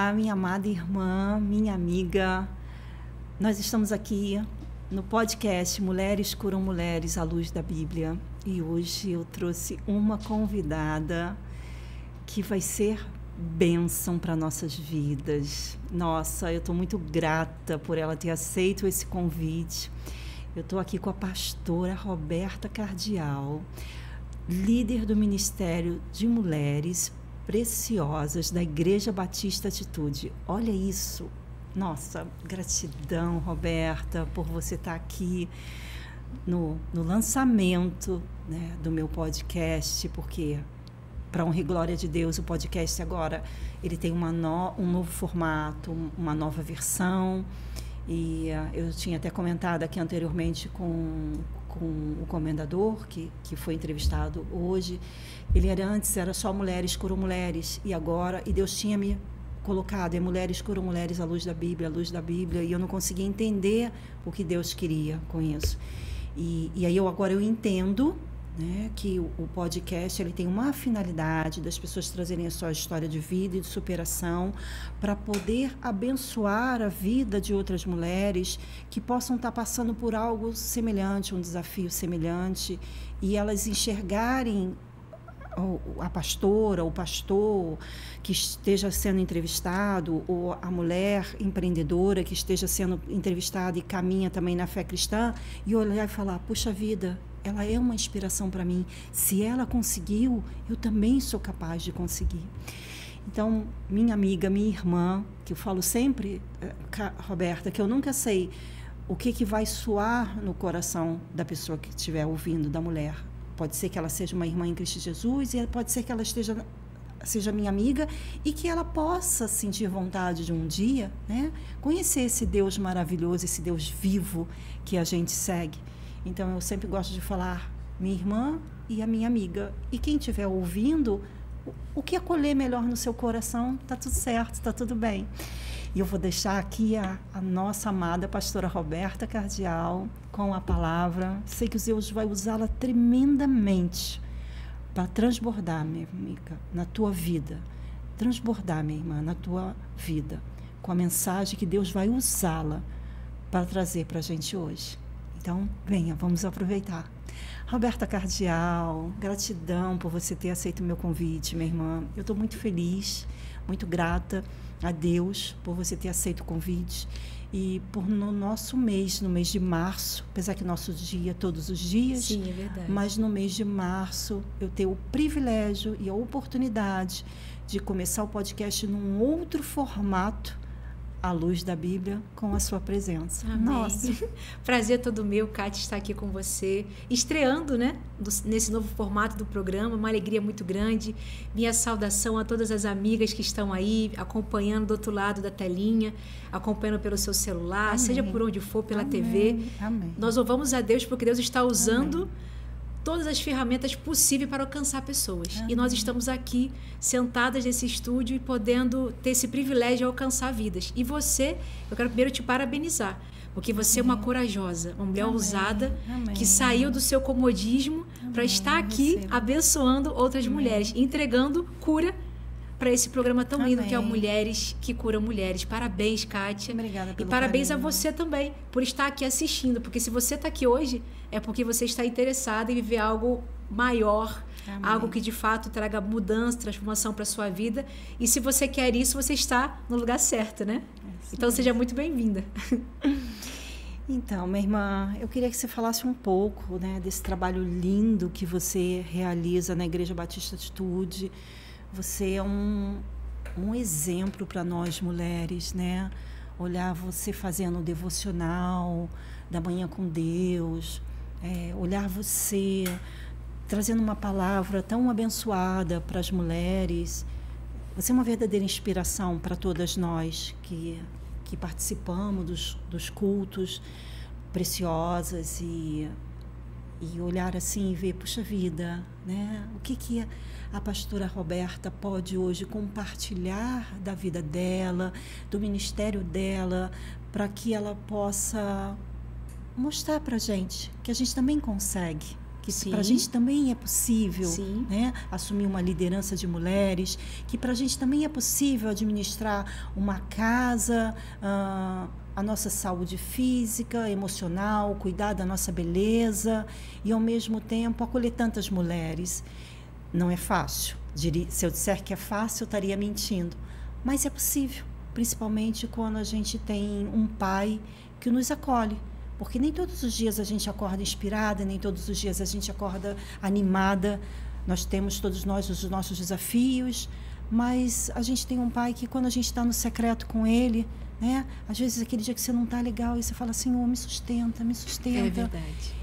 Olá, minha amada irmã, minha amiga. Nós estamos aqui no podcast Mulheres Curam Mulheres à Luz da Bíblia. E hoje eu trouxe uma convidada que vai ser bênção para nossas vidas. Nossa, eu estou muito grata por ela ter aceito esse convite. Eu estou aqui com a pastora Roberta Cardial, líder do Ministério de Mulheres Preciosas da Igreja Batista Atitude. Olha isso. Nossa, gratidão, Roberta, por você estar aqui no lançamento, né, do meu podcast, porque, para honra e glória de Deus, o podcast agora ele tem um novo formato, uma nova versão. E eu tinha até comentado aqui anteriormente com o comendador, que foi entrevistado hoje. Ele antes era só Mulheres Curam Mulheres, e Deus tinha me colocado, Mulheres Curam Mulheres à luz da Bíblia, e eu não conseguia entender o que Deus queria com isso. E aí agora eu entendo, né, que o podcast ele tem uma finalidade das pessoas trazerem a sua história de vida e de superação para poder abençoar a vida de outras mulheres que possam estar passando por algo semelhante, um desafio semelhante, e elas enxergarem a pastora, o pastor que esteja sendo entrevistado, ou a mulher empreendedora que esteja sendo entrevistada e caminha também na fé cristã, e olhar e falar, puxa vida, ela é uma inspiração para mim. Se ela conseguiu, eu também sou capaz de conseguir. Então, minha amiga, minha irmã, que eu falo sempre, Roberta, que eu nunca sei o que vai soar no coração da pessoa que estiver ouvindo, da mulher. Pode ser que ela seja uma irmã em Cristo Jesus, e pode ser que ela seja minha amiga e que ela possa sentir vontade de um dia, né, conhecer esse Deus maravilhoso, esse Deus vivo que a gente segue. Então, eu sempre gosto de falar minha irmã e a minha amiga. E quem estiver ouvindo, o que acolher melhor no seu coração, está tudo certo, está tudo bem. E eu vou deixar aqui a nossa amada pastora Roberta Cardial com a palavra. Sei que Deus vai usá-la tremendamente para transbordar, minha amiga, na tua vida. Transbordar, minha irmã, na tua vida. Com a mensagem que Deus vai usá-la para trazer para a gente hoje. Então, venha, vamos aproveitar. Roberta Cardial, gratidão por você ter aceito o meu convite, minha irmã. Eu estou muito feliz, muito grata a Deus por você ter aceito o convite. E no nosso mês, no mês de março, apesar que nosso dia é todos os dias, sim, é verdade, mas no mês de março eu tenho o privilégio e a oportunidade de começar o podcast num outro formato, à luz da Bíblia, com a sua presença. Amém. Nossa. Prazer todo meu, Kátia, estar aqui com você, estreando, né, nesse novo formato do programa, uma alegria muito grande. Minha saudação a todas as amigas que estão aí, acompanhando do outro lado da telinha, acompanhando pelo seu celular, Amém. Seja por onde for, pela Amém. TV. Amém. Nós louvamos a Deus porque Deus está usando Amém. todas as ferramentas possíveis para alcançar pessoas. Amém. E nós estamos aqui, sentadas nesse estúdio e podendo ter esse privilégio de alcançar vidas. E você, eu quero primeiro te parabenizar, porque você é uma corajosa, uma mulher ousada, que saiu do seu comodismo para estar aqui abençoando outras mulheres, entregando cura para esse programa tão lindo que é o Mulheres que Curam Mulheres. Parabéns, Kátia. Obrigada pelo E parabéns carinho. a você também por estar aqui assistindo, porque se você está aqui hoje é porque você está interessada em viver algo maior, Amém. Algo que de fato traga mudança, transformação para a sua vida. E se você quer isso, você está no lugar certo, né? Então seja muito bem-vinda. Então, minha irmã, eu queria que você falasse um pouco, né, desse trabalho lindo que você realiza na Igreja Batista Atitude. Você é um exemplo para nós mulheres, né? Olhar você fazendo o devocional da manhã com Deus, olhar você trazendo uma palavra tão abençoada para as mulheres. Você é uma verdadeira inspiração para todas nós que participamos dos cultos preciosas e olhar assim e ver, puxa vida, né? O que a pastora Roberta pode hoje compartilhar da vida dela, do ministério dela, para que ela possa mostrar para a gente que a gente também consegue, que para a gente também é possível, né, assumir uma liderança de mulheres, que para a gente também é possível administrar uma casa, a nossa saúde física, emocional, cuidar da nossa beleza e, ao mesmo tempo, acolher tantas mulheres. Não é fácil. Se eu disser que é fácil, eu estaria mentindo. Mas é possível, principalmente quando a gente tem um pai que nos acolhe. Porque nem todos os dias a gente acorda inspirada, nem todos os dias a gente acorda animada. Nós temos, todos nós, os nossos desafios, mas a gente tem um pai que, quando a gente está no secreto com ele, né, às vezes aquele dia que você não está legal, e você fala assim, me sustenta, me sustenta. É verdade.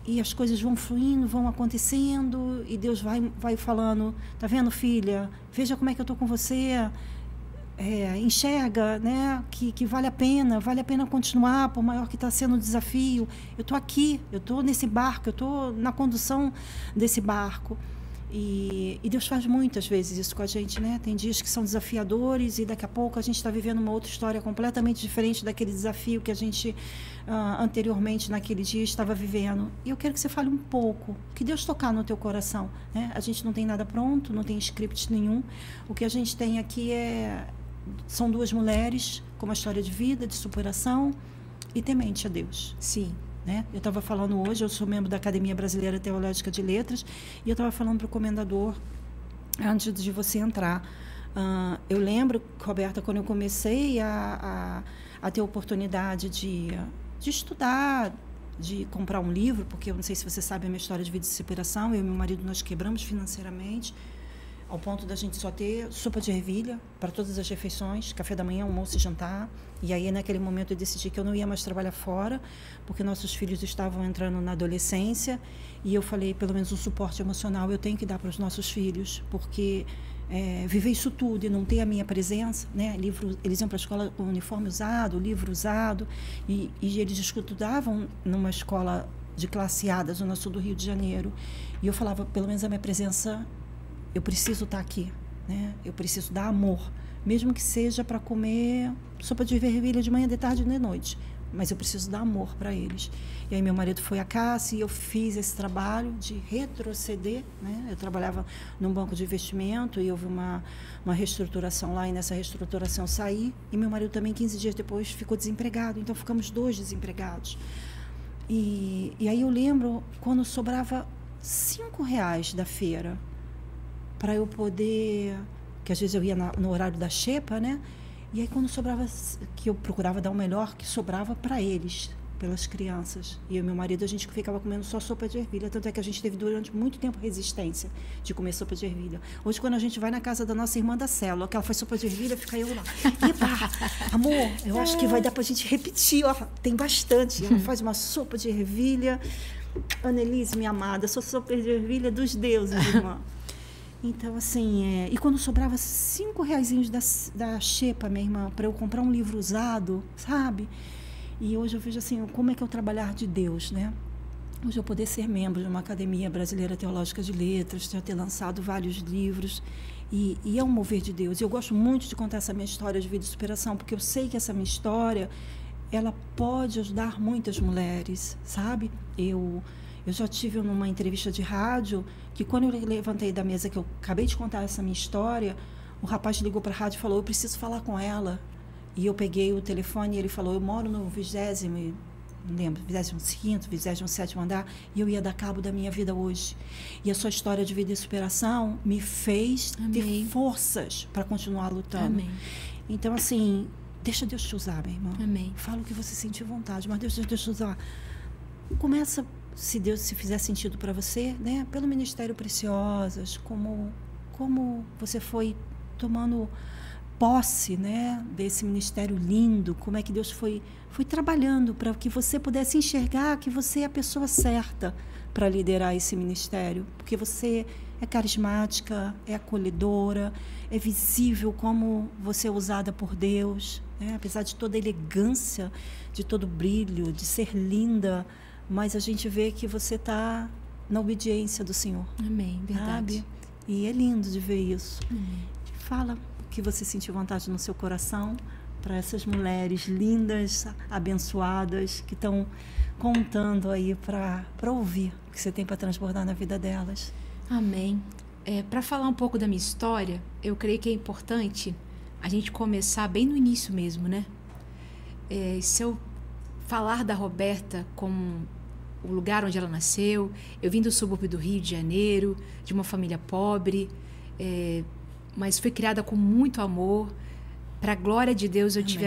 E as coisas vão fluindo, vão acontecendo, e Deus vai falando, tá vendo, filha? Veja como é que eu estou com você. Enxerga, né, que vale a pena continuar, por maior que está sendo o desafio. Eu estou aqui, eu estou nesse barco, eu estou na condução desse barco. E Deus faz muitas vezes isso com a gente, né? Tem dias que são desafiadores e daqui a pouco a gente está vivendo uma outra história completamente diferente daquele desafio que a gente anteriormente naquele dia estava vivendo. E eu quero que você fale um pouco, que Deus tocar no teu coração, né? A gente não tem nada pronto, não tem script nenhum. O que a gente tem aqui são duas mulheres com uma história de vida, de superação e temente a Deus. Sim. Né? Eu estava falando hoje, eu sou membro da Academia Brasileira Teológica de Letras, e eu estava falando para o comendador, antes de você entrar. Eu lembro, Roberta, quando eu comecei a ter a oportunidade de estudar, de comprar um livro, porque eu não sei se você sabe a minha história de vida de superação, eu e meu marido, nós quebramos financeiramente, ao ponto da gente só ter sopa de ervilha para todas as refeições, café da manhã, almoço e jantar. E aí, naquele momento, eu decidi que eu não ia mais trabalhar fora, porque nossos filhos estavam entrando na adolescência, e eu falei, pelo menos um suporte emocional eu tenho que dar para os nossos filhos, porque viver isso tudo e não ter a minha presença, né? Eles iam para a escola com uniforme usado, livro usado, e eles estudavam numa escola de classe A da Zona Sul do Rio de Janeiro, e eu falava, pelo menos a minha presença, eu preciso estar aqui, né? Eu preciso dar amor, mesmo que seja para comer sopa de ervilha de manhã, de tarde e de noite, mas eu preciso dar amor para eles. E aí meu marido foi à caça e eu fiz esse trabalho de retroceder, né? Eu trabalhava num banco de investimento e houve uma reestruturação lá, e nessa reestruturação eu saí, e meu marido também 15 dias depois ficou desempregado, então ficamos 2 desempregados. E aí eu lembro quando sobrava R$5 da feira para eu poder, que às vezes eu ia no horário da xepa, né? E aí quando sobrava, que eu procurava dar o melhor que sobrava para eles, pelas crianças. E eu e meu marido, a gente ficava comendo só sopa de ervilha, tanto é que a gente teve durante muito tempo resistência de comer sopa de ervilha. Hoje, quando a gente vai na casa da nossa irmã da célula, que ela faz sopa de ervilha, fica eu lá. Eba, amor, eu acho que vai dar pra gente repetir, ó, tem bastante. Ela faz uma sopa de ervilha. Annelise, minha amada, sou sopa de ervilha dos deuses, irmã. Então, assim, e quando sobrava R$5 da xepa, minha irmã, para eu comprar um livro usado, sabe? E hoje eu vejo assim, como é que é o trabalhar de Deus, né? Hoje eu poder ser membro de uma Academia Brasileira Teológica de Letras, já ter lançado vários livros, e é um mover de Deus. Eu gosto muito de contar essa minha história de vida e superação, porque eu sei que essa minha história, ela pode ajudar muitas mulheres, sabe? Eu já tive numa entrevista de rádio, que quando eu levantei da mesa, que eu acabei de contar essa minha história, o rapaz ligou para a rádio e falou, eu preciso falar com ela. E eu peguei o telefone e ele falou, eu moro no 20º, não lembro, 25º, 27º andar, e eu ia dar cabo da minha vida hoje. E a sua história de vida e superação me fez ter forças para continuar lutando. Amém. Então, assim, deixa Deus te usar, minha irmã. Amém. Fala o que você sentir vontade, mas deixa Deus te usar. Começa, se fizer sentido para você, né? Pelo Ministério Preciosas, como você foi tomando posse, né, desse ministério lindo, como é que Deus foi trabalhando para que você pudesse enxergar que você é a pessoa certa para liderar esse ministério, porque você é carismática, é acolhedora, é visível como você é usada por Deus, né? Apesar de toda a elegância, de todo o brilho, de ser linda, mas a gente vê que você está na obediência do Senhor. Amém, verdade. Sabe? E é lindo de ver isso. Amém. Fala que você sentiu vontade no seu coração para essas mulheres lindas, abençoadas, que estão contando aí para ouvir o que você tem para transbordar na vida delas. Amém. Para falar um pouco da minha história, eu creio que é importante a gente começar bem no início mesmo, né? Se eu falar da Roberta como o lugar onde ela nasceu, eu vim do subúrbio do Rio de Janeiro, de uma família pobre, mas fui criada com muito amor. Para a glória de Deus, eu tive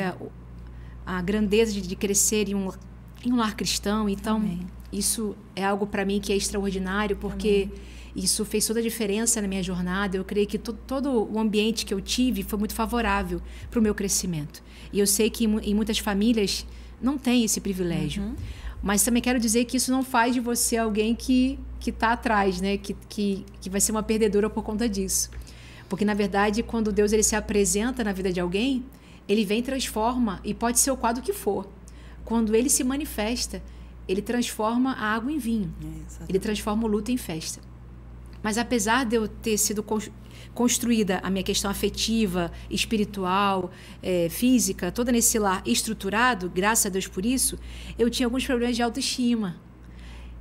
a grandeza de crescer em um lar cristão. Então, Amém. Isso é algo para mim que é extraordinário, porque Amém. Isso fez toda a diferença na minha jornada. Eu creio que todo o ambiente que eu tive foi muito favorável para o meu crescimento. E eu sei que em muitas famílias não tem esse privilégio. Uhum. Mas também quero dizer que isso não faz de você alguém que está atrás, né? Que vai ser uma perdedora por conta disso. Porque, na verdade, quando Deus ele se apresenta na vida de alguém, ele vem e transforma, e pode ser o quadro que for. Quando ele se manifesta, ele transforma a água em vinho. Ele transforma o luto em festa. Mas apesar de eu ter sido construída a minha questão afetiva, espiritual, física, toda nesse lar estruturado, graças a Deus por isso, eu tinha alguns problemas de autoestima.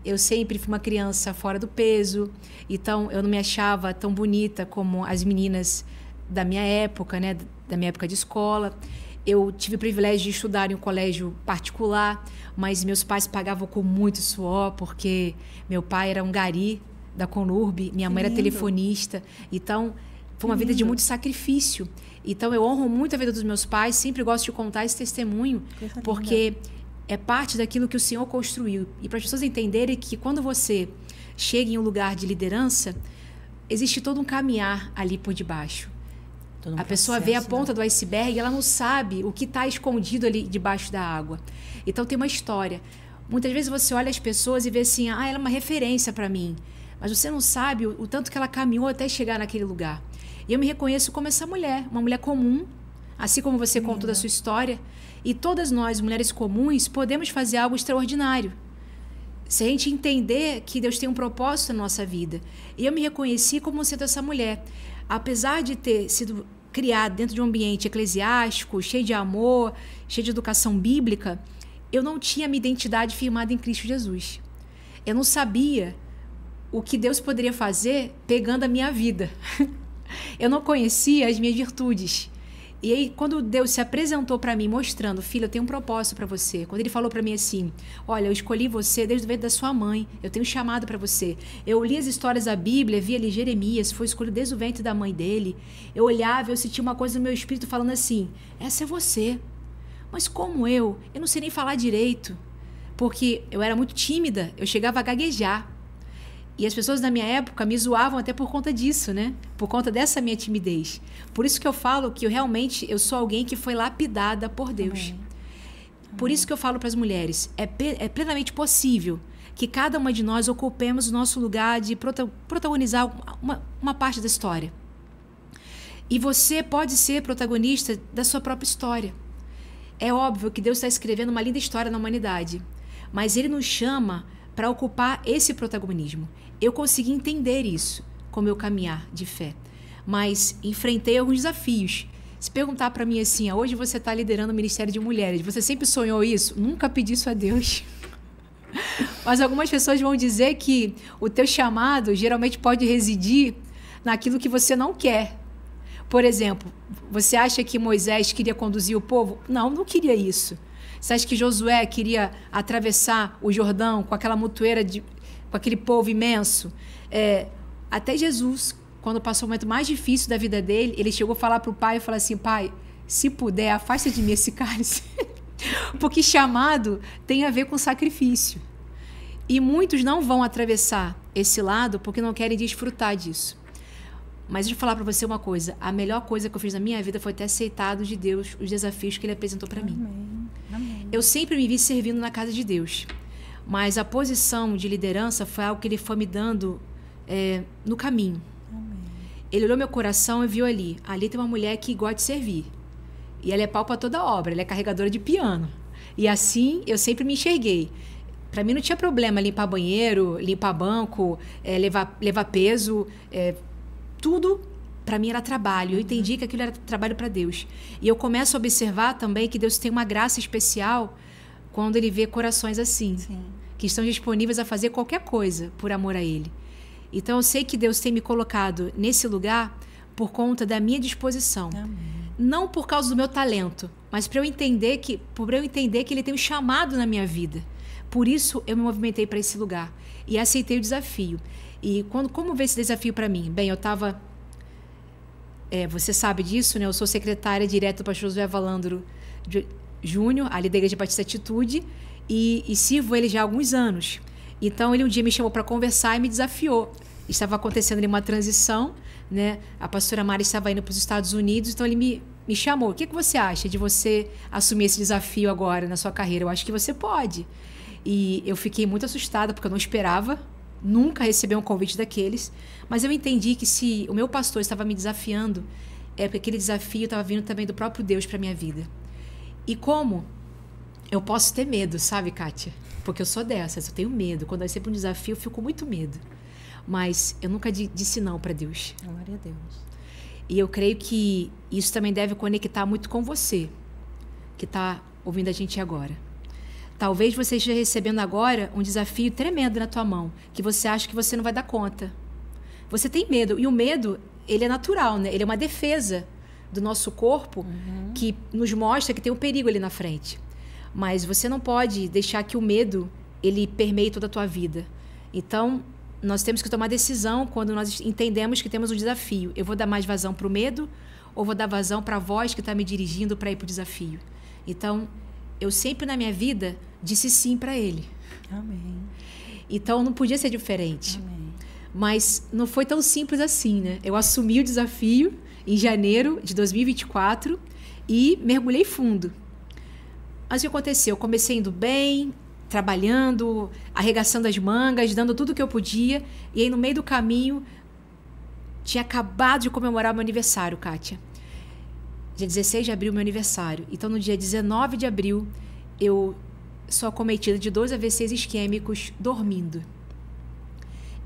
Eu sempre fui uma criança fora do peso, então eu não me achava tão bonita como as meninas da minha época, né, da minha época de escola. Eu tive o privilégio de estudar em um colégio particular, mas meus pais pagavam com muito suor, porque meu pai era um gari da Conurb, minha mãe era telefonista. Então, foi uma vida de muito sacrifício. Então, eu honro muito a vida dos meus pais, sempre gosto de contar esse testemunho, porque é parte daquilo que o Senhor construiu. E para as pessoas entenderem que quando você chega em um lugar de liderança, existe todo um caminhar ali por debaixo. A pessoa vê a ponta do iceberg e ela não sabe o que está escondido ali debaixo da água. Então, tem uma história. Muitas vezes você olha as pessoas e vê assim, ela é uma referência para mim. Mas você não sabe o tanto que ela caminhou até chegar naquele lugar. E eu me reconheço como essa mulher, uma mulher comum, assim como você contou da sua história. E todas nós, mulheres comuns, podemos fazer algo extraordinário. Se a gente entender que Deus tem um propósito na nossa vida. E eu me reconheci como sendo essa mulher. Apesar de ter sido criada dentro de um ambiente eclesiástico, cheio de amor, cheio de educação bíblica, eu não tinha minha identidade firmada em Cristo Jesus. Eu não sabia o que Deus poderia fazer pegando a minha vida. Eu não conhecia as minhas virtudes. E aí, quando Deus se apresentou para mim, mostrando, filha, eu tenho um propósito para você. Quando ele falou para mim assim, olha, eu escolhi você desde o ventre da sua mãe, eu tenho um chamado para você. Eu li as histórias da Bíblia, vi ali Jeremias, foi escolhido desde o ventre da mãe dele. Eu olhava, eu sentia uma coisa no meu espírito falando assim, essa é você. Mas como eu não sei nem falar direito, porque eu era muito tímida, eu chegava a gaguejar. E as pessoas da minha época me zoavam até por conta disso, né? Por conta dessa minha timidez. Por isso que eu falo que eu sou alguém que foi lapidada por Deus. Amém. Por isso que eu falo para as mulheres, é plenamente possível que cada uma de nós ocupemos o nosso lugar de protagonizar uma parte da história. E você pode ser protagonista da sua própria história. É óbvio que Deus está escrevendo uma linda história na humanidade, mas Ele nos chama para ocupar esse protagonismo. Eu consegui entender isso com o meu caminhar de fé, mas enfrentei alguns desafios. Se perguntar para mim assim, hoje você está liderando o Ministério de Mulheres, você sempre sonhou isso? Nunca pedi isso a Deus. Mas algumas pessoas vão dizer que o teu chamado geralmente pode residir naquilo que você não quer. Por exemplo, você acha que Moisés queria conduzir o povo? Não queria isso. Você acha que Josué queria atravessar o Jordão com aquela montoeira, com aquele povo imenso? Até Jesus, quando passou o momento mais difícil da vida dele, ele chegou a falar para o pai e falou assim, pai, se puder, afasta de mim esse cálice. Porque chamado tem a ver com sacrifício. E muitos não vão atravessar esse lado porque não querem desfrutar disso. Mas deixa eu falar para você uma coisa. A melhor coisa que eu fiz na minha vida foi ter aceitado de Deus os desafios que Ele apresentou para mim. Amém. Eu sempre me vi servindo na casa de Deus. Mas a posição de liderança foi algo que Ele foi me dando no caminho. Amém. Ele olhou meu coração e viu ali tem uma mulher que gosta de servir. E ela é pau para toda obra. Ela é carregadora de piano. E assim eu sempre me enxerguei. Para mim não tinha problema limpar banheiro, limpar banco, levar peso, tudo para mim era trabalho. Eu entendi que aquilo era trabalho para Deus. E eu começo a observar também que Deus tem uma graça especial quando Ele vê corações assim, sim, que estão disponíveis a fazer qualquer coisa por amor a Ele. Então eu sei que Deus tem me colocado nesse lugar por conta da minha disposição. Amém. Não por causa do meu talento, mas por eu entender que Ele tem um chamado na minha vida. Por isso eu me movimentei para esse lugar e aceitei o desafio. E como veio esse desafio para mim? Bem, eu estava... você sabe disso, né? Eu sou secretária direta do pastor José Valandro Júnior, ali da Igreja Batista Atitude, e sirvo ele já há alguns anos. Então, ele um dia me chamou para conversar e me desafiou. Estava acontecendo ali uma transição, né? A pastora Mari estava indo para os Estados Unidos, então ele me chamou. O que você acha de você assumir esse desafio agora na sua carreira? Eu acho que você pode. E eu fiquei muito assustada, porque eu não esperava nunca receber um convite daqueles, mas eu entendi que se o meu pastor estava me desafiando, porque aquele desafio estava vindo também do próprio Deus para a minha vida. E como eu posso ter medo, sabe, Kátia? Porque eu sou dessas, eu tenho medo. Quando eu recebo um desafio, eu fico com muito medo. Mas eu nunca disse não para Deus. Glória a Deus. E eu creio que isso também deve conectar muito com você, que está ouvindo a gente agora. Talvez você esteja recebendo agora um desafio tremendo na tua mão, que você acha que você não vai dar conta. Você tem medo, e o medo, ele é natural, né? Ele é uma defesa do nosso corpo, que nos mostra que tem um perigo ali na frente. Mas você não pode deixar que o medo, ele permeie toda a tua vida. Então, nós temos que tomar decisão quando nós entendemos que temos um desafio. Eu vou dar mais vazão para o medo ou vou dar vazão para a voz que está me dirigindo para ir para o desafio? Então, eu sempre na minha vida disse sim para Ele. Amém. Então, não podia ser diferente. Amém. Mas não foi tão simples assim, né? Eu assumi o desafio em janeiro de 2024 e mergulhei fundo. Mas o que aconteceu? Eu comecei indo bem, trabalhando, arregaçando as mangas, dando tudo o que eu podia. E aí, no meio do caminho, tinha acabado de comemorar o meu aniversário, Kátia. Dia 16 de abril, meu aniversário. Então, no dia 19 de abril, eu sou acometida de 2 AVCs isquêmicos dormindo.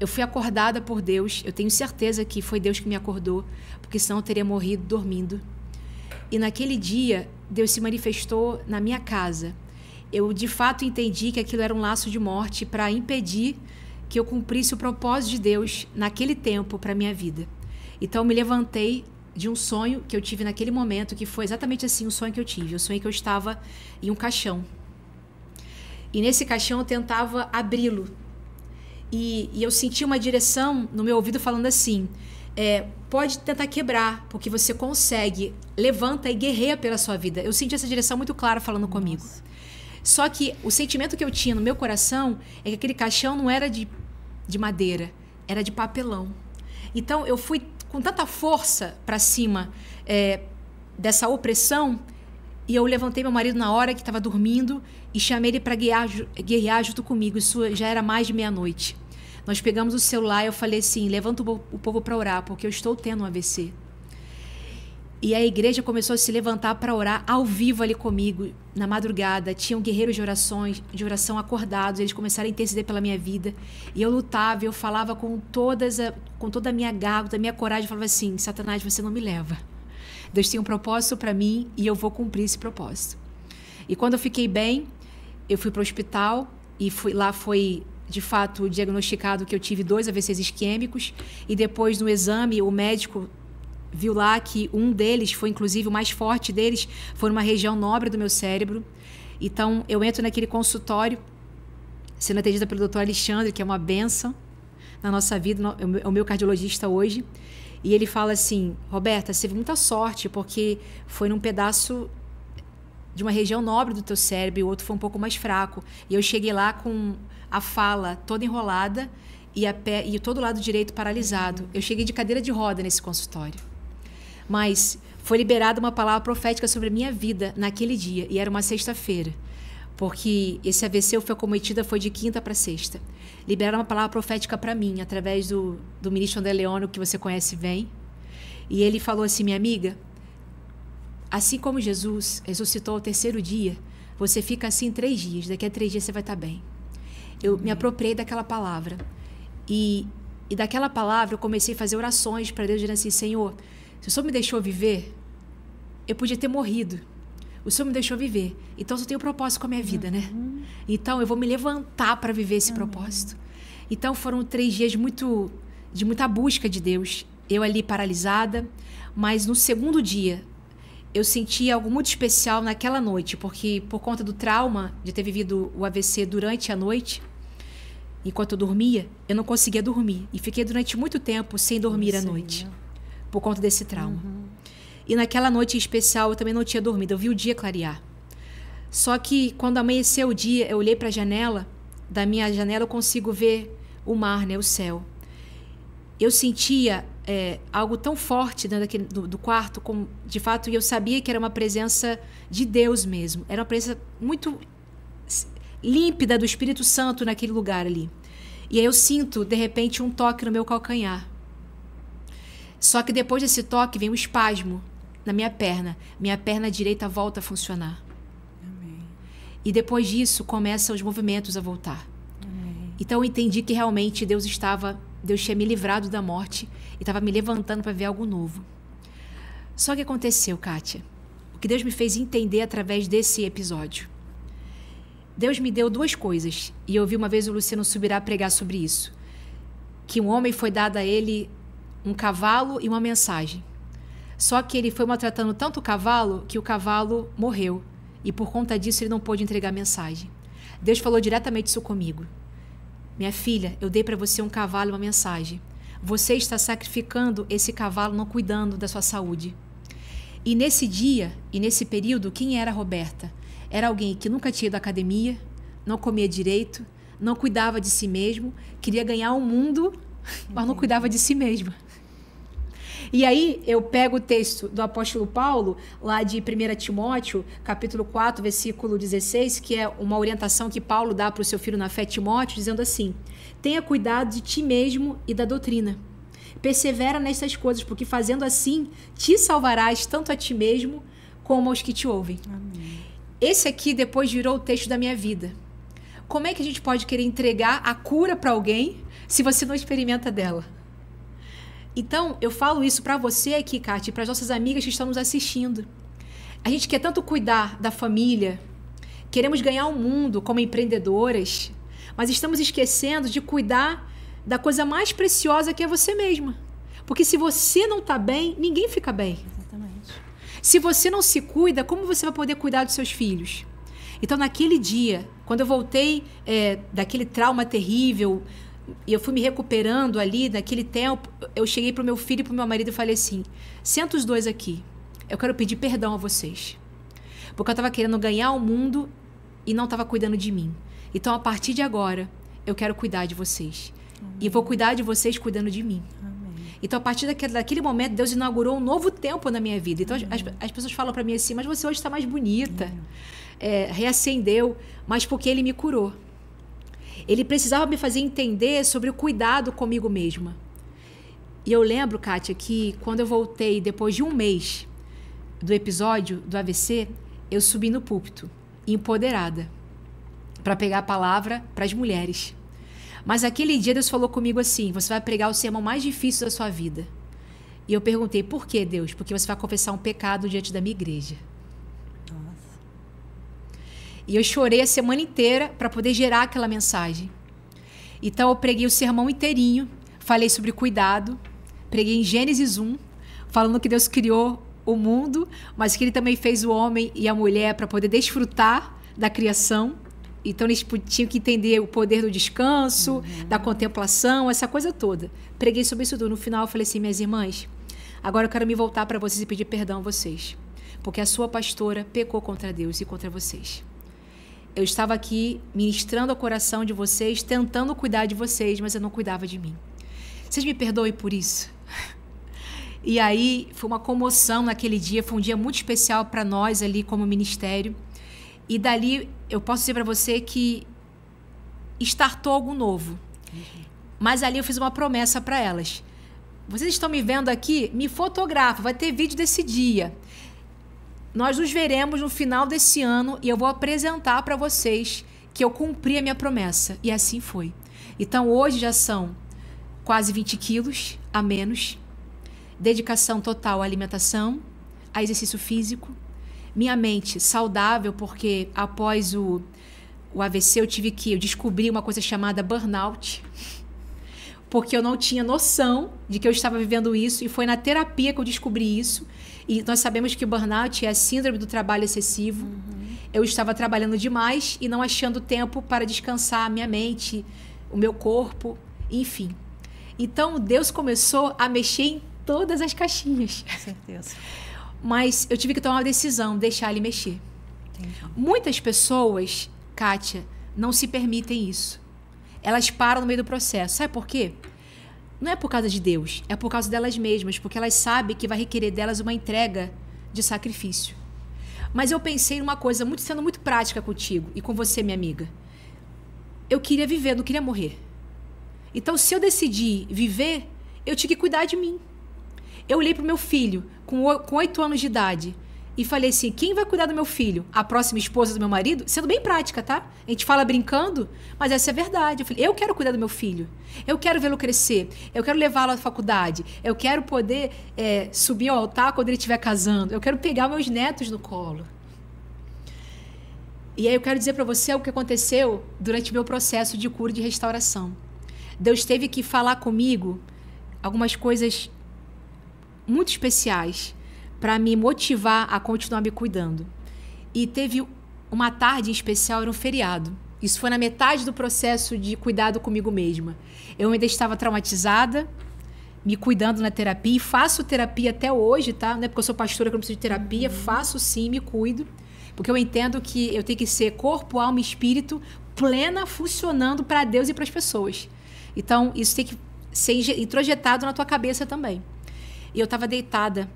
Eu fui acordada por Deus. Eu tenho certeza que foi Deus que me acordou, porque senão eu teria morrido dormindo. E naquele dia, Deus se manifestou na minha casa. Eu, de fato, entendi que aquilo era um laço de morte para impedir que eu cumprisse o propósito de Deus naquele tempo para a minha vida. Então, eu me levantei de um sonho que eu tive naquele momento, que foi exatamente assim o sonho que eu tive. Eu sonhei que eu estava em um caixão. E nesse caixão eu tentava abri-lo. E eu senti uma direção no meu ouvido falando assim: pode tentar quebrar, porque você consegue. Levanta e guerreia pela sua vida. Eu senti essa direção muito clara falando comigo. Só que o sentimento que eu tinha no meu coração é que aquele caixão não era de madeira, era de papelão. Então eu fui com tanta força para cima dessa opressão, e eu levantei meu marido na hora que estava dormindo e chamei ele para guerrear junto comigo. Isso já era mais de meia-noite. Nós pegamos o celular e eu falei assim: levanta o povo para orar, porque eu estou tendo um AVC. E a igreja começou a se levantar para orar ao vivo ali comigo, na madrugada. Tinham guerreiros de oração acordados, eles começaram a interceder pela minha vida. E eu lutava, eu falava com toda a minha garra, da minha coragem, eu falava assim: Satanás, você não me leva. Deus tem um propósito para mim e eu vou cumprir esse propósito. E quando eu fiquei bem, eu fui para o hospital e lá foi, de fato, diagnosticado que eu tive 2 AVCs isquêmicos. E depois, no exame, o médico viu lá que um deles foi, inclusive, o mais forte deles, foi numa região nobre do meu cérebro. Então, eu entro naquele consultório, sendo atendida pelo Dr. Alexandre, que é uma bênção na nossa vida, é o meu cardiologista hoje. E ele fala assim: Roberta, você teve muita sorte, porque foi num pedaço de uma região nobre do teu cérebro e o outro foi um pouco mais fraco. E eu cheguei lá com a fala toda enrolada e todo o lado direito paralisado. Eu cheguei de cadeira de roda nesse consultório. Mas foi liberada uma palavra profética sobre a minha vida naquele dia, e era uma sexta-feira, porque esse AVC foi acometida, foi de quinta para sexta. Liberaram uma palavra profética para mim, através do ministro André Leônio, que você conhece bem. E ele falou assim: minha amiga, assim como Jesus ressuscitou ao 3º dia, você fica assim 3 dias, daqui a 3 dias você vai estar bem. Eu me apropriei daquela palavra. E E daquela palavra eu comecei a fazer orações para Deus, dizendo assim: Senhor, se o Senhor me deixou viver, eu podia ter morrido. O Senhor me deixou viver. Então, eu só tenho propósito com a minha vida, né? Então, eu vou me levantar para viver esse propósito. Então, foram 3 dias de muita busca de Deus. Eu ali paralisada, mas no segundo dia, eu senti algo muito especial naquela noite, porque por conta do trauma de ter vivido o AVC durante a noite, enquanto eu dormia, eu não conseguia dormir. E fiquei durante muito tempo sem dormir à noite, por conta desse trauma. E naquela noite em especial, eu também não tinha dormido. Eu vi o dia clarear. Só que quando amanheceu o dia, eu olhei para a janela. Da minha janela eu consigo ver o mar, né, o céu. Eu sentia algo tão forte dentro do quarto, como, de fato, eu sabia que era uma presença de Deus mesmo. Era uma presença muito límpida do Espírito Santo naquele lugar ali. E aí eu sinto, de repente, um toque no meu calcanhar. Só que depois desse toque vem um espasmo na minha perna. Minha perna direita volta a funcionar. Amém. E depois disso, começam os movimentos a voltar. Amém. Então eu entendi que realmente Deus tinha me livrado da morte e estava me levantando para ver algo novo. Só que aconteceu, Kátia, o que Deus me fez entender através desse episódio. Deus me deu 2 coisas, e eu ouvi uma vez o Luciano Subirá pregar sobre isso, que um homem foi dado a ele um cavalo e uma mensagem. Só que ele foi maltratando tanto o cavalo que o cavalo morreu, e por conta disso ele não pôde entregar a mensagem. Deus falou diretamente isso comigo. Minha filha, eu dei para você um cavalo e uma mensagem. Você está sacrificando esse cavalo, não cuidando da sua saúde. E nesse dia, e nesse período, quem era a Roberta? Era alguém que nunca tinha ido à academia, não comia direito, não cuidava de si mesmo, queria ganhar o mundo, mas não cuidava de si mesma. E aí eu pego o texto do apóstolo Paulo, lá de 1 Timóteo, capítulo 4, versículo 16, que é uma orientação que Paulo dá para o seu filho na fé, Timóteo, dizendo assim: tenha cuidado de ti mesmo e da doutrina. Persevera nessas coisas, porque fazendo assim, te salvarás tanto a ti mesmo como aos que te ouvem. Amém. Esse aqui depois virou o texto da minha vida. Como é que a gente pode querer entregar a cura para alguém se você não experimenta dela? Então, eu falo isso para você aqui, Kátia, e para as nossas amigas que estão nos assistindo. A gente quer tanto cuidar da família, queremos ganhar o mundo como empreendedoras, mas estamos esquecendo de cuidar da coisa mais preciosa que é você mesma. Porque se você não está bem, ninguém fica bem. Exatamente. Se você não se cuida, como você vai poder cuidar dos seus filhos? Então, naquele dia, quando eu voltei daquele trauma terrível, e eu fui me recuperando ali, naquele tempo, eu cheguei pro meu filho e pro meu marido e falei assim: senta os 2 aqui, eu quero pedir perdão a vocês. Porque eu estava querendo ganhar o mundo e não estava cuidando de mim. Então, a partir de agora, eu quero cuidar de vocês. Amém. E vou cuidar de vocês cuidando de mim. Amém. Então, a partir daquele momento, Deus inaugurou um novo tempo na minha vida. Então, as pessoas falam para mim assim: mas você hoje está mais bonita. Reacendeu, mas porque Ele me curou. Ele precisava me fazer entender sobre o cuidado comigo mesma. E eu lembro, Kátia, que quando eu voltei, depois de 1 mês do episódio do AVC, eu subi no púlpito, empoderada, para pegar a palavra para as mulheres. Mas aquele dia Deus falou comigo assim: você vai pregar o sermão mais difícil da sua vida. E eu perguntei: por que, Deus? Porque você vai confessar um pecado diante da minha igreja. E eu chorei a semana inteira para poder gerar aquela mensagem. Então eu preguei o sermão inteirinho, falei sobre cuidado, preguei em Gênesis 1, falando que Deus criou o mundo, mas que Ele também fez o homem e a mulher para poder desfrutar da criação. Então eles tinham que entender o poder do descanso, da contemplação, essa coisa toda. Preguei sobre isso tudo. No final eu falei assim: minhas irmãs, agora eu quero me voltar para vocês e pedir perdão a vocês, porque a sua pastora pecou contra Deus e contra vocês. Eu estava aqui ministrando ao coração de vocês, tentando cuidar de vocês, mas eu não cuidava de mim. Vocês me perdoem por isso? E aí foi uma comoção naquele dia, foi um dia muito especial para nós ali como ministério. E dali eu posso dizer para você que startou algo novo. Mas ali eu fiz uma promessa para elas. Vocês estão me vendo aqui? Me fotografa, vai ter vídeo desse dia. Nós nos veremos no final desse ano e eu vou apresentar para vocês que eu cumpri a minha promessa. E assim foi. Então, hoje já são quase 20 quilos a menos, dedicação total à alimentação, a exercício físico, minha mente saudável, porque após o AVC eu descobri uma coisa chamada burnout, porque eu não tinha noção de que eu estava vivendo isso, e foi na terapia que eu descobri isso. E nós sabemos que o burnout é a síndrome do trabalho excessivo. Eu estava trabalhando demais e não achando tempo para descansar a minha mente, o meu corpo, enfim. Então, Deus começou a mexer em todas as caixinhas. Com certeza. Mas eu tive que tomar uma decisão, deixar ele mexer. Entendi. Muitas pessoas, Kátia, não se permitem isso. Elas param no meio do processo. Sabe por quê? Não é por causa de Deus, é por causa delas mesmas, porque elas sabem que vai requerer delas uma entrega de sacrifício. Mas eu pensei numa coisa, sendo muito prática contigo e com você, minha amiga. Eu queria viver, não queria morrer. Então, se eu decidi viver, eu tinha que cuidar de mim. Eu olhei para o meu filho, com 8 anos de idade, e falei assim, quem vai cuidar do meu filho? A próxima esposa do meu marido? Sendo bem prática, tá? A gente fala brincando, mas essa é a verdade. Eu falei, eu quero cuidar do meu filho. Eu quero vê-lo crescer. Eu quero levá-lo à faculdade. Eu quero poder subir ao altar quando ele estiver casando. Eu quero pegar meus netos no colo. E aí eu quero dizer para você o que aconteceu durante o meu processo de cura e de restauração. Deus teve que falar comigo algumas coisas muito especiais para me motivar a continuar me cuidando. E teve uma tarde em especial, era um feriado. Isso foi na metade do processo de cuidado comigo mesma. Eu ainda estava traumatizada, me cuidando na terapia, e faço terapia até hoje, tá? Não é porque eu sou pastora que eu não preciso de terapia, faço sim, me cuido, porque eu entendo que eu tenho que ser corpo, alma e espírito plena, funcionando para Deus e para as pessoas. Então, isso tem que ser introjetado na tua cabeça também. E eu estava deitada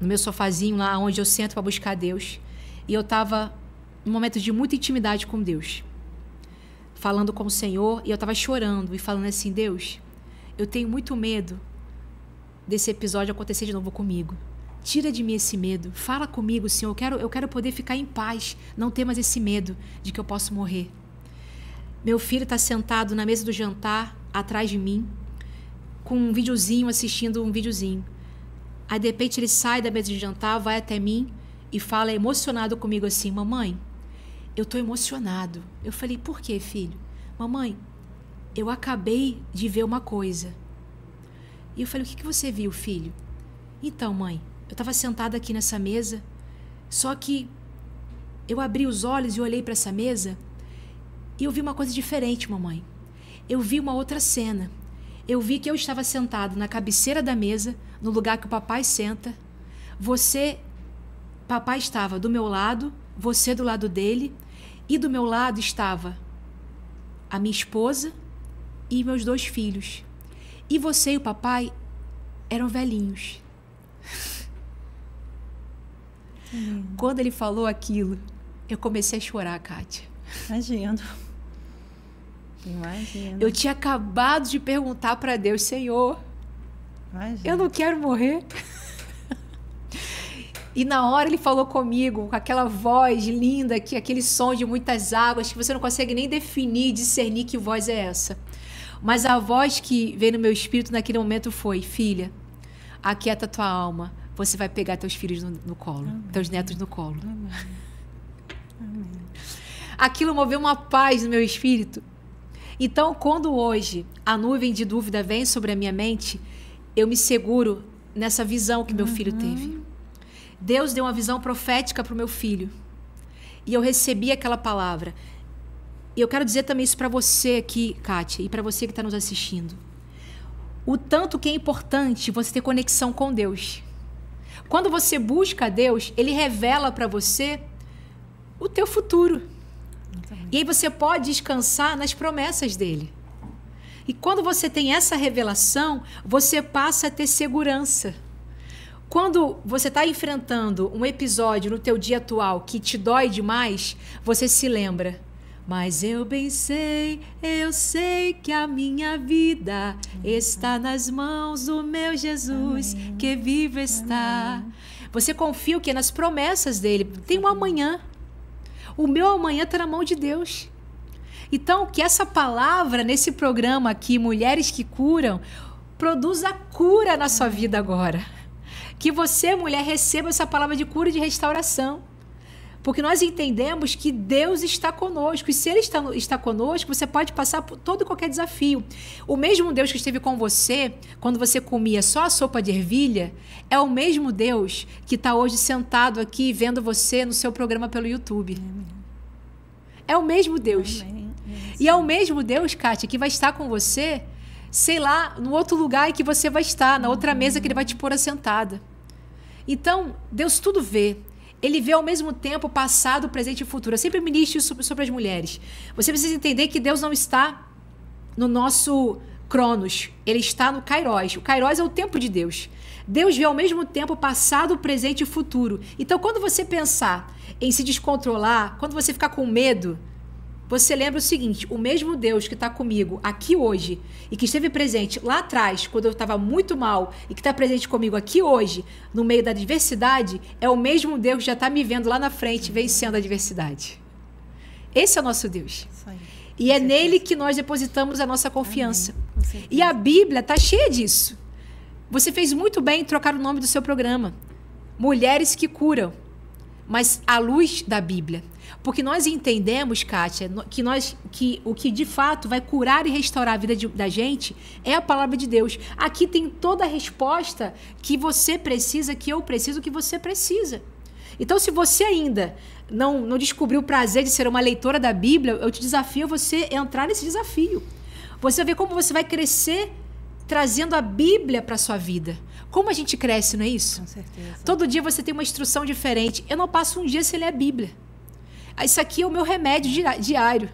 no meu sofazinho lá onde eu sento para buscar Deus. E eu estava num momento de muita intimidade com Deus, falando com o Senhor, e eu estava chorando e falando assim, Deus, eu tenho muito medo desse episódio acontecer de novo comigo. Tira de mim esse medo. Fala comigo, Senhor. Eu quero poder ficar em paz, não ter mais esse medo de que eu posso morrer. Meu filho está sentado na mesa do jantar, atrás de mim, com um videozinho, assistindo um videozinho. Aí, de repente, ele sai da mesa de jantar, vai até mim e fala emocionado comigo assim, mamãe, eu tô emocionado. Eu falei, por quê, filho? Mamãe, eu acabei de ver uma coisa. E eu falei, o que você viu, filho? Então, mãe, eu estava sentada aqui nessa mesa, só que eu abri os olhos e olhei para essa mesa e eu vi uma coisa diferente, mamãe. Eu vi uma outra cena. Eu vi que eu estava sentado na cabeceira da mesa, no lugar que o papai senta. Papai estava do meu lado, você do lado dele, e do meu lado estava a minha esposa e meus 2 filhos. E você e o papai eram velhinhos. Quando ele falou aquilo, eu comecei a chorar, Kátia. Imagino. Eu tinha acabado de perguntar para Deus, Senhor, eu não quero morrer. E na hora ele falou comigo, com aquela voz linda, aquele som de muitas águas, que você não consegue nem definir, discernir que voz é essa. Mas a voz que veio no meu espírito naquele momento foi, filha, aquieta tua alma, você vai pegar teus filhos no colo, Amém. Teus netos no colo. Amém. Amém. Aquilo moveu uma paz no meu espírito. Então, quando hoje a nuvem de dúvida vem sobre a minha mente, eu me seguro nessa visão que meu filho teve. Deus deu uma visão profética para o meu filho. E eu recebi aquela palavra. E eu quero dizer também isso para você aqui, Kátia, e para você que está nos assistindo. O tanto que é importante você ter conexão com Deus. Quando você busca Deus, Ele revela para você o teu futuro. E aí você pode descansar nas promessas dele. E quando você tem essa revelação, você passa a ter segurança. Quando você está enfrentando um episódio no teu dia atual que te dói demais, você se lembra, mas eu bem sei, eu sei que a minha vida está nas mãos do meu Jesus, Amém. Que vivo está. Amém. Você confia o quê? Nas promessas dele. Tem um amanhã. O meu amanhã está na mão de Deus. Então, que essa palavra nesse programa aqui, Mulheres que Curam, produza cura na sua vida agora. Que você, mulher, receba essa palavra de cura e de restauração. Porque nós entendemos que Deus está conosco. E se Ele está conosco, você pode passar por todo e qualquer desafio. O mesmo Deus que esteve com você quando você comia só a sopa de ervilha, é o mesmo Deus que está hoje sentado aqui vendo você no seu programa pelo YouTube. É o mesmo Deus. E é o mesmo Deus, Kátia, que vai estar com você, sei lá, no outro lugar em que você vai estar, na outra mesa que Ele vai te pôr assentada. Então, Deus tudo vê. Ele vê ao mesmo tempo passado, presente e futuro. Eu sempre ministro isso sobre as mulheres. Você precisa entender que Deus não está no nosso Cronos. Ele está no Kairos. O Kairos é o tempo de Deus. Deus vê ao mesmo tempo passado, presente e futuro. Então, quando você pensar em se descontrolar, quando você ficar com medo, você lembra o seguinte: o mesmo Deus que está comigo aqui hoje e que esteve presente lá atrás, quando eu estava muito mal, e que está presente comigo aqui hoje, no meio da adversidade, é o mesmo Deus que já está me vendo lá na frente, vencendo a adversidade. Esse é o nosso Deus. E é nele que nós depositamos a nossa confiança. E a Bíblia está cheia disso. Você fez muito bem em trocar o nome do seu programa. Mulheres que Curam, mas à luz da Bíblia. Porque nós entendemos, Kátia, que o que de fato vai curar e restaurar a vida da gente é a palavra de Deus. Aqui tem toda a resposta que você precisa, que eu preciso, que você precisa. Então, se você ainda não descobriu o prazer de ser uma leitora da Bíblia, eu te desafio a você entrar nesse desafio. Você vai ver como você vai crescer trazendo a Bíblia para a sua vida. Como a gente cresce, não é isso? Com certeza. Todo dia você tem uma instrução diferente. Eu não passo um dia sem ler a Bíblia. Isso aqui é o meu remédio diário.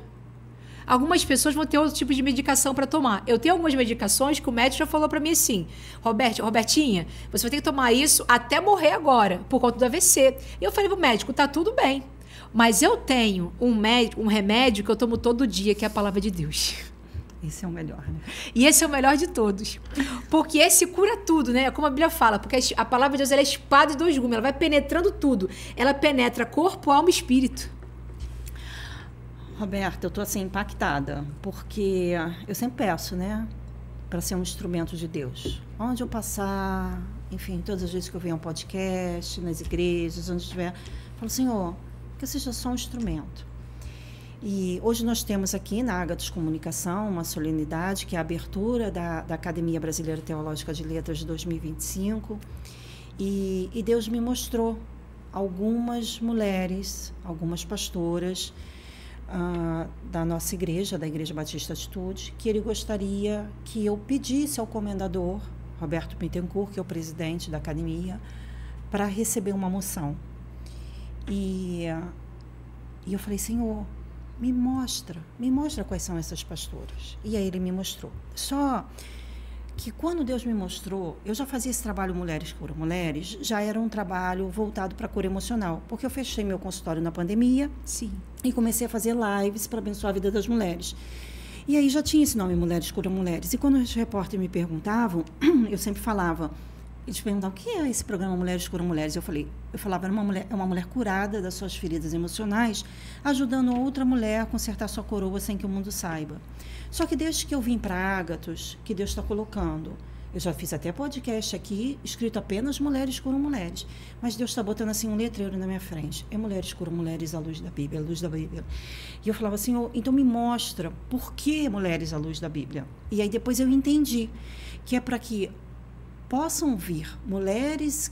Algumas pessoas vão ter outro tipo de medicação para tomar. Eu tenho algumas medicações que o médico já falou para mim assim: Robertinha, você vai ter que tomar isso até morrer agora, por conta do AVC. E eu falei pro médico: tá tudo bem. Mas eu tenho um remédio que eu tomo todo dia, que é a palavra de Deus. Esse é o melhor, né? E esse é o melhor de todos. Porque esse cura tudo, né? Como a Bíblia fala, porque a palavra de Deus ela é espada de dois gumes, ela vai penetrando tudo. Ela penetra corpo, alma e espírito. Roberta, eu tô assim impactada, porque eu sempre peço, né, para ser um instrumento de Deus. Onde eu passar, enfim, todas as vezes que eu venho ao podcast, nas igrejas, onde estiver, eu falo: Senhor, que eu seja só um instrumento. E hoje nós temos aqui na Ágatos Comunicação uma solenidade, que é a abertura da Academia Brasileira Teológica de Letras de 2025, e Deus me mostrou algumas mulheres, algumas pastoras da nossa igreja, da Igreja Batista Atitude, que ele gostaria que eu pedisse ao comendador Roberto Bittencourt, que é o presidente da academia, para receber uma moção. E eu falei: Senhor, me mostra quais são essas pastoras. E aí ele me mostrou. Só que quando Deus me mostrou, eu já fazia esse trabalho Mulheres Curam Mulheres, já era um trabalho voltado para a cura emocional, porque eu fechei meu consultório na pandemia. Sim. E comecei a fazer lives para abençoar a vida das mulheres. E aí já tinha esse nome, Mulheres Curam Mulheres. E quando os repórteres me perguntavam, eu sempre falava, eles perguntavam: o que é esse programa Mulheres Curam Mulheres? Eu falava, é uma mulher curada das suas feridas emocionais, ajudando outra mulher a consertar sua coroa sem que o mundo saiba. Só que desde que eu vim para Ágatos, que Deus está colocando, eu já fiz até podcast aqui, escrito apenas Mulheres Curam Mulheres, mas Deus está botando assim um letreiro na minha frente: é Mulheres Curam Mulheres à luz da Bíblia, à luz da Bíblia. E eu falava assim: então me mostra por que mulheres à luz da Bíblia. E aí depois eu entendi que é para que possam vir mulheres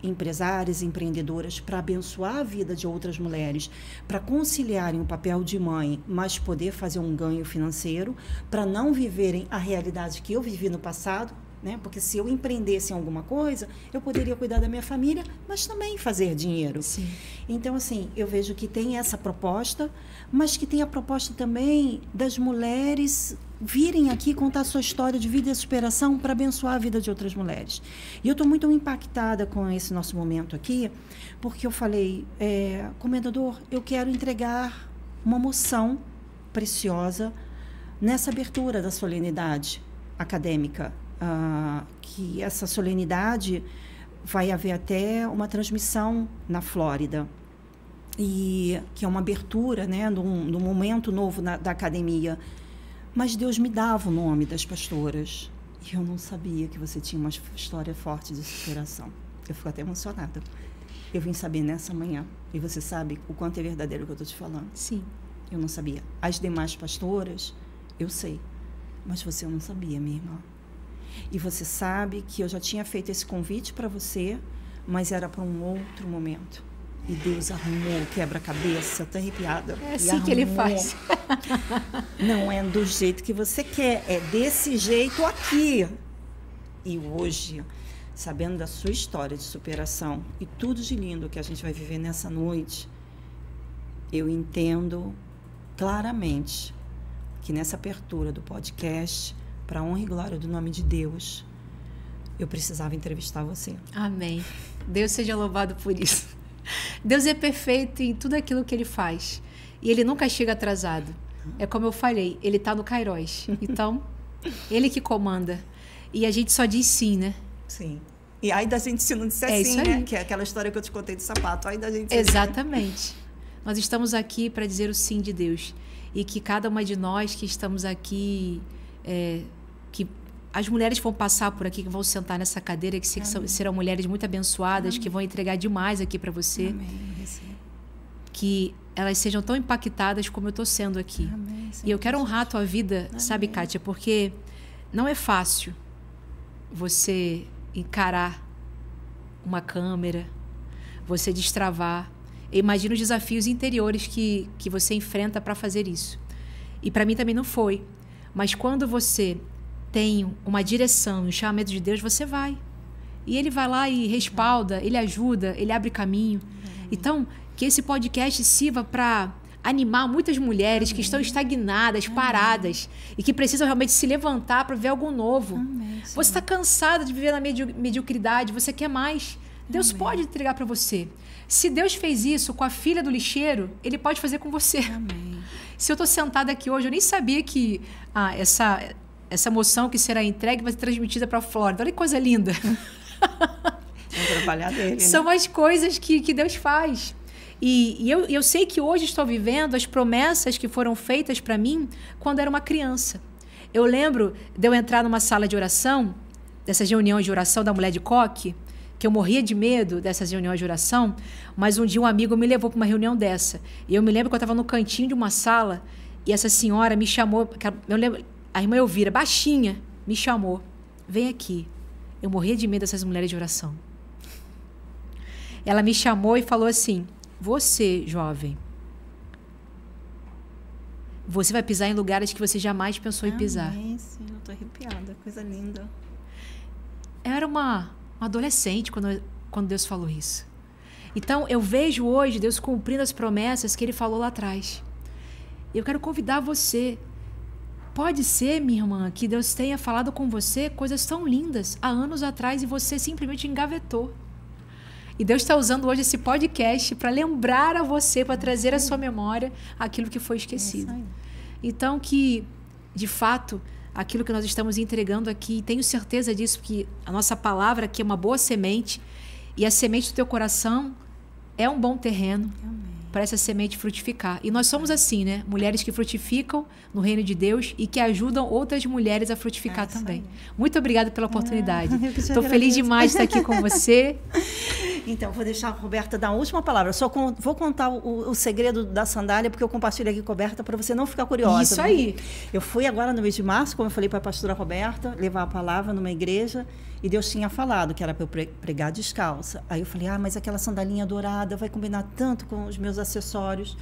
empresárias, empreendedoras, para abençoar a vida de outras mulheres, para conciliarem o papel de mãe, mas poder fazer um ganho financeiro, para não viverem a realidade que eu vivi no passado, né? Porque se eu empreendesse em alguma coisa, eu poderia cuidar da minha família, mas também fazer dinheiro. Sim. Então, assim, eu vejo que tem essa proposta, mas que tem a proposta também das mulheres virem aqui contar sua história de vida e superação para abençoar a vida de outras mulheres. E eu estou muito impactada com esse nosso momento aqui, porque eu falei: comendador, eu quero entregar uma moção preciosa nessa abertura da solenidade acadêmica, que essa solenidade vai haver até uma transmissão na Flórida. e que é uma abertura, né, de um momento novo da academia. Mas Deus me dava o nome das pastoras. E eu não sabia que você tinha uma história forte de superação. Eu fico até emocionada. Eu vim saber nessa manhã. E você sabe o quanto é verdadeiro o que eu estou te falando. Sim. Eu não sabia. As demais pastoras, eu sei. Mas você não sabia, minha irmã. E você sabe que eu já tinha feito esse convite para você, mas era para um outro momento. E Deus arrumou o quebra-cabeça, tô arrepiada. É assim que Ele faz. Não é do jeito que você quer, é desse jeito aqui. E hoje, sabendo da sua história de superação e tudo de lindo que a gente vai viver nessa noite, eu entendo claramente que nessa abertura do podcast, para a honra e glória do nome de Deus, eu precisava entrevistar você. Amém. Deus seja louvado por isso. Deus é perfeito em tudo aquilo que Ele faz. E Ele nunca chega atrasado. É como eu falei, Ele está no Kairos. Então, Ele que comanda. E a gente só diz sim, né? Sim. E aí da gente se não disser sim, né? Que é aquela história que eu te contei do sapato. Aí da gente... Exatamente. Nós estamos aqui para dizer o sim de Deus. E que cada uma de nós que estamos aqui... que as mulheres vão passar por aqui, que vão sentar nessa cadeira, que serão mulheres muito abençoadas, que vão entregar demais aqui para você. Amém. Que elas sejam tão impactadas como eu estou sendo aqui. Amém, e eu quero honrar a tua vida, Amém. Sabe, Kátia? Porque não é fácil você encarar uma câmera, você destravar. Eu imagino os desafios interiores que você enfrenta para fazer isso. E para mim também não foi. Mas quando você tem uma direção, um chamamento de Deus, você vai. E Ele vai lá e respalda, Ele ajuda, Ele abre caminho. Então, que esse podcast sirva para animar muitas mulheres que estão estagnadas, paradas, e que precisam realmente se levantar para ver algo novo. Você está cansada de viver na mediocridade, você quer mais. Deus pode entregar para você. Se Deus fez isso com a filha do lixeiro, Ele pode fazer com você. Amém. Se eu estou sentada aqui hoje, eu nem sabia que essa moção que será entregue vai ser transmitida para a Flórida. Olha que coisa linda. Vamos trabalhar dele, né? São as coisas que Deus faz. E eu sei que hoje estou vivendo as promessas que foram feitas para mim quando era uma criança. Eu lembro de eu entrar numa sala de oração, dessas reuniões de oração da mulher de coque, que eu morria de medo dessas reuniões de oração, mas um dia um amigo me levou para uma reunião dessa. E eu me lembro que eu estava no cantinho de uma sala e essa senhora me chamou, eu lembro, a irmã Elvira, baixinha, me chamou. Vem aqui. Eu morria de medo dessas mulheres de oração. Ela me chamou e falou assim: você, jovem, você vai pisar em lugares que você jamais pensou em pisar. Amém, sim, eu tô arrepiada, coisa linda. Eu era uma adolescente quando Deus falou isso. Então, eu vejo hoje Deus cumprindo as promessas que Ele falou lá atrás. Eu quero convidar você. Pode ser, minha irmã, que Deus tenha falado com você coisas tão lindas há anos atrás e você simplesmente engavetou. E Deus está usando hoje esse podcast para lembrar a você, para trazer à sua memória aquilo que foi esquecido. Então, que, de fato, aquilo que nós estamos entregando aqui, tenho certeza disso, que a nossa palavra aqui é uma boa semente, e a semente do teu coração é um bom terreno para essa semente frutificar. E nós somos assim, né? Mulheres que frutificam no reino de Deus e que ajudam outras mulheres a frutificar também. Muito obrigada pela oportunidade. Estou feliz demais de estar aqui com você. Então, vou deixar a Roberta dar a última palavra. Só vou contar o segredo da sandália, porque eu compartilho aqui com a Roberta para você não ficar curiosa. Isso aí. Eu fui agora no mês de março, como eu falei para a pastora Roberta, levar a palavra numa igreja, e Deus tinha falado que era para eu pregar descalça. Aí eu falei, mas aquela sandalinha dourada vai combinar tanto com os meus acessórios.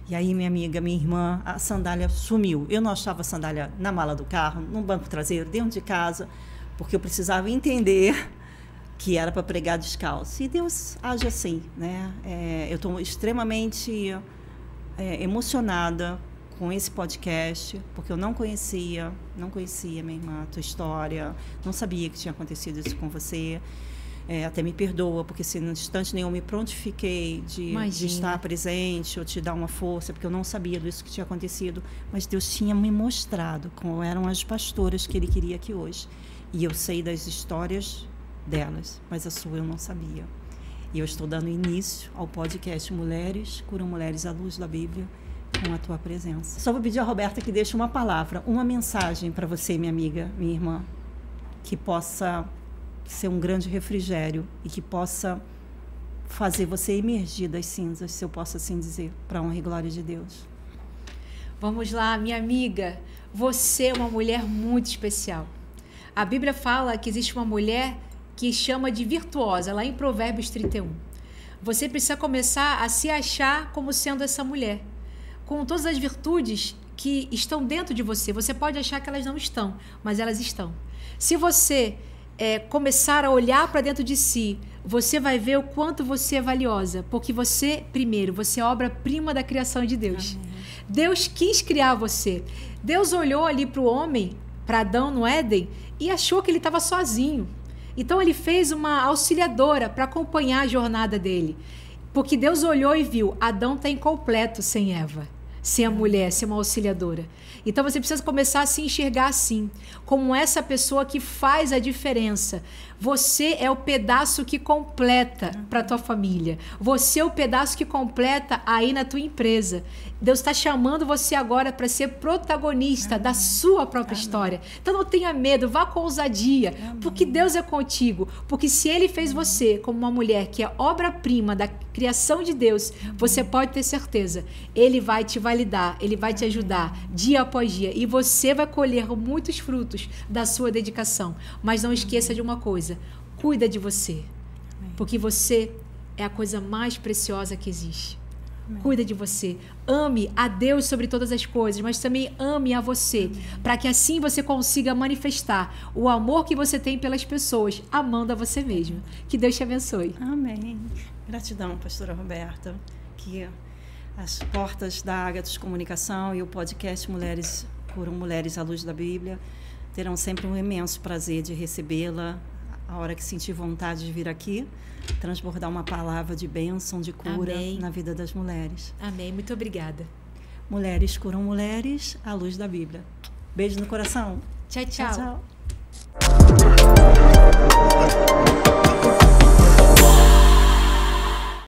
E aí, minha amiga, minha irmã, a sandália sumiu. Eu não achava a sandália na mala do carro, no banco traseiro, dentro de casa, porque eu precisava entender que era para pregar descalço. E Deus age assim, né? Eu estou extremamente emocionada com esse podcast, porque eu não conhecia, minha irmã, a tua história, não sabia que tinha acontecido isso com você. Até me perdoa, porque se no instante nenhum me prontifiquei de estar presente ou te dar uma força, porque eu não sabia disso que tinha acontecido, mas Deus tinha me mostrado como eram as pastoras que Ele queria aqui hoje. E eu sei das histórias delas, mas a sua eu não sabia. E eu estou dando início ao podcast Mulheres Curam Mulheres à Luz da Bíblia, com a tua presença. Só vou pedir a Roberta que deixe uma palavra, uma mensagem para você, minha amiga, minha irmã, que possa ser um grande refrigério e que possa fazer você emergir das cinzas, se eu posso assim dizer, para a honra e glória de Deus. Vamos lá, minha amiga. Você é uma mulher muito especial. A Bíblia fala que existe uma mulher que chama de virtuosa, lá em Provérbios 31. Você precisa começar a se achar como sendo essa mulher, com todas as virtudes que estão dentro de você. Você pode achar que elas não estão, mas elas estão. Se você começar a olhar para dentro de si, você vai ver o quanto você é valiosa, porque você, primeiro, você é obra-prima da criação de Deus. Amém. Deus quis criar você. Deus olhou ali para o homem, para Adão no Éden, e achou que ele estava sozinho. Então ele fez uma auxiliadora para acompanhar a jornada dele. Porque Deus olhou e viu, Adão está incompleto sem Eva, sem a mulher, sem uma auxiliadora. Então você precisa começar a se enxergar assim, como essa pessoa que faz a diferença. Você é o pedaço que completa para a tua família. Você é o pedaço que completa aí na tua empresa. Deus está chamando você agora para ser protagonista da sua própria história. Então não tenha medo, vá com ousadia, porque Deus é contigo. Porque se Ele fez você como uma mulher que é obra-prima da criação de Deus, você pode ter certeza, Ele vai te validar, Ele vai te ajudar dia após dia. E você vai colher muitos frutos da sua dedicação. Mas não esqueça de uma coisa, cuida de você, porque você é a coisa mais preciosa que existe. Amém. Cuida de você. Ame a Deus sobre todas as coisas, mas também ame a você, para que assim você consiga manifestar o amor que você tem pelas pessoas, amando a você mesmo. Que Deus te abençoe. Amém. Gratidão, pastora Roberta. Que as portas da Ágatos Comunicação e o podcast Mulheres Curam Mulheres à Luz da Bíblia terão sempre um imenso prazer de recebê-la a hora que sentir vontade de vir aqui, transbordar uma palavra de bênção, de cura. Amém. Na vida das mulheres. Amém. Muito obrigada. Mulheres Curam Mulheres à Luz da Bíblia. Beijo no coração. Tchau, tchau. Tchau, tchau.